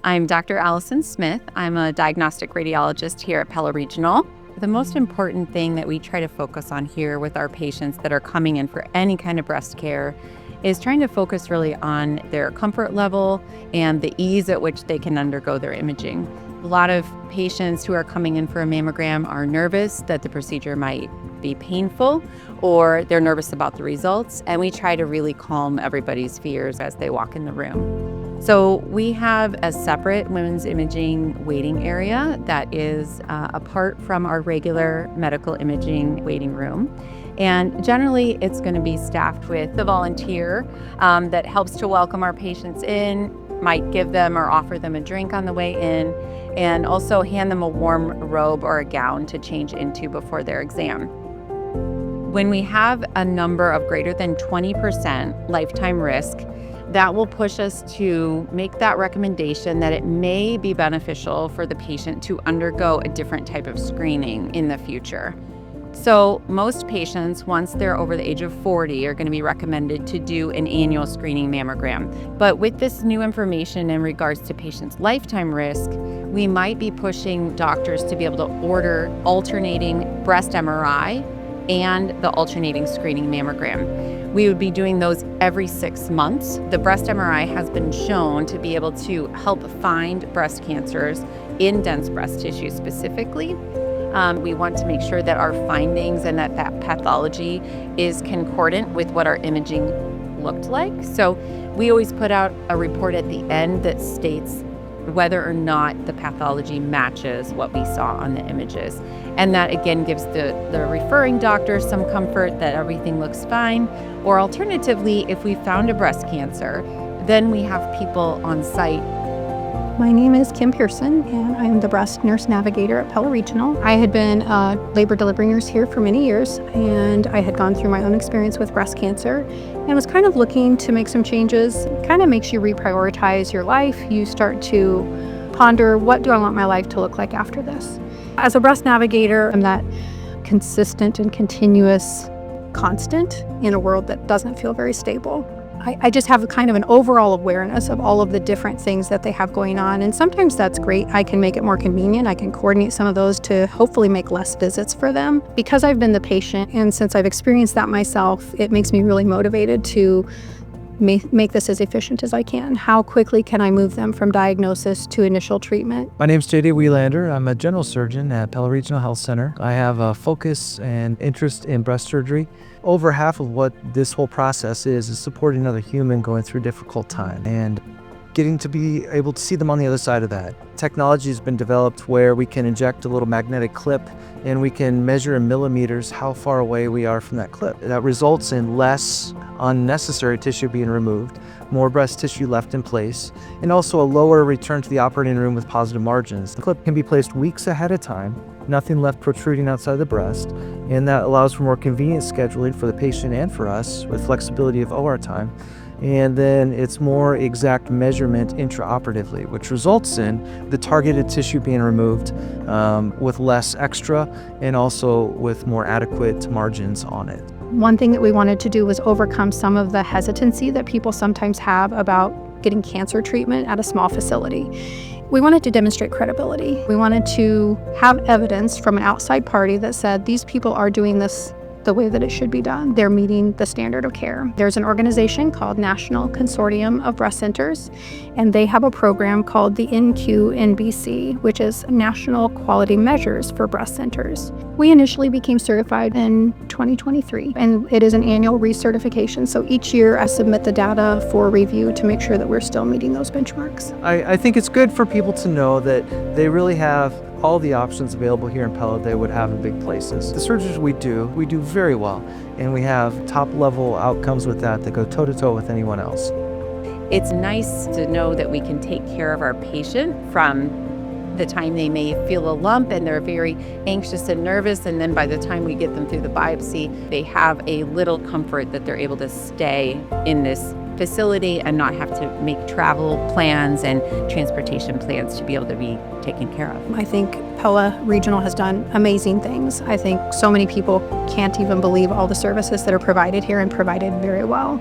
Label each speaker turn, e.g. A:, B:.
A: I'm Dr. Allison Smith. I'm a diagnostic radiologist here at Pella Regional. The most important thing that we try to focus on here with our patients that are coming in for any kind of breast care is trying to focus really on their comfort level and the ease at which they can undergo their imaging. A lot of patients who are coming in for a mammogram are nervous that the procedure might be painful, or they're nervous about the results, and we try to really calm everybody's fears as they walk in the room. So we have a separate women's imaging waiting area that is apart from our regular medical imaging waiting room. And generally, it's going to be staffed with a volunteer that helps to welcome our patients in, might give them or offer them a drink on the way in, and also hand them a warm robe or a gown to change into before their exam. When we have a number of greater than 20% lifetime risk, that will push us to make that recommendation that it may be beneficial for the patient to undergo a different type of screening in the future. So most patients, once they're over the age of 40, are going to be recommended to do an annual screening mammogram. But with this new information in regards to patients' lifetime risk, we might be pushing doctors to be able to order alternating breast MRI and the alternating screening mammogram. We would be doing those every 6 months. The breast MRI has been shown to be able to help find breast cancers in dense breast tissue specifically. We want to make sure that our findings and that pathology is concordant with what our imaging looked like. So we always put out a report at the end that states whether or not the pathology matches what we saw on the images. And that again gives the referring doctor some comfort that everything looks fine. Or alternatively, if we found a breast cancer, then we have people on site.
B: My name is Kim Pearson, and I am the breast nurse navigator at Pella Regional. I had been a labor delivery nurse here for many years, and I had gone through my own experience with breast cancer and was kind of looking to make some changes. It kind of makes you reprioritize your life. You start to ponder, what do I want my life to look like after this? As a breast navigator, I'm that consistent and continuous constant in a world that doesn't feel very stable. I just have a kind of an overall awareness of all of the different things that they have going on. And sometimes that's great. I can make it more convenient. I can coordinate some of those to hopefully make less visits for them. Because I've been the patient, and since I've experienced that myself, it makes me really motivated to make this as efficient as I can. How quickly can I move them from diagnosis to initial treatment?
C: My name's J.D. Wielander. I'm a general surgeon at Pella Regional Health Center. I have a focus and interest in breast surgery. Over half of what this whole process is supporting another human going through a difficult time and getting to be able to see them on the other side of that. Technology has been developed where we can inject a little magnetic clip and we can measure in millimeters how far away we are from that clip. That results in less unnecessary tissue being removed, more breast tissue left in place, and also a lower return to the operating room with positive margins. The clip can be placed weeks ahead of time, nothing left protruding outside the breast, and that allows for more convenient scheduling for the patient and for us with flexibility of OR time. And then it's more exact measurement intraoperatively, which results in the targeted tissue being removed with less extra and also with more adequate margins on it.
B: One thing that we wanted to do was overcome some of the hesitancy that people sometimes have about getting cancer treatment at a small facility. We wanted to demonstrate credibility. We wanted to have evidence from an outside party that said these people are doing this the way that it should be done. They're meeting the standard of care. There's an organization called National Consortium of Breast Centers, and they have a program called the NQNBC, which is National Quality Measures for Breast Centers. We initially became certified in 2023, and it is an annual recertification. So each year I submit the data for review to make sure that we're still meeting those benchmarks.
C: I think it's good for people to know that they really have all the options available here in Pella they would have in big places. The surgeries we do very well, and we have top-level outcomes with that go toe-to-toe with anyone else.
A: It's nice to know that we can take care of our patient from the time they may feel a lump and they're very anxious and nervous, and then by the time we get them through the biopsy, they have a little comfort that they're able to stay in this facility and not have to make travel plans and transportation plans to be able to be taken care of.
B: I think Pella Regional has done amazing things. I think so many people can't even believe all the services that are provided here and provided very well.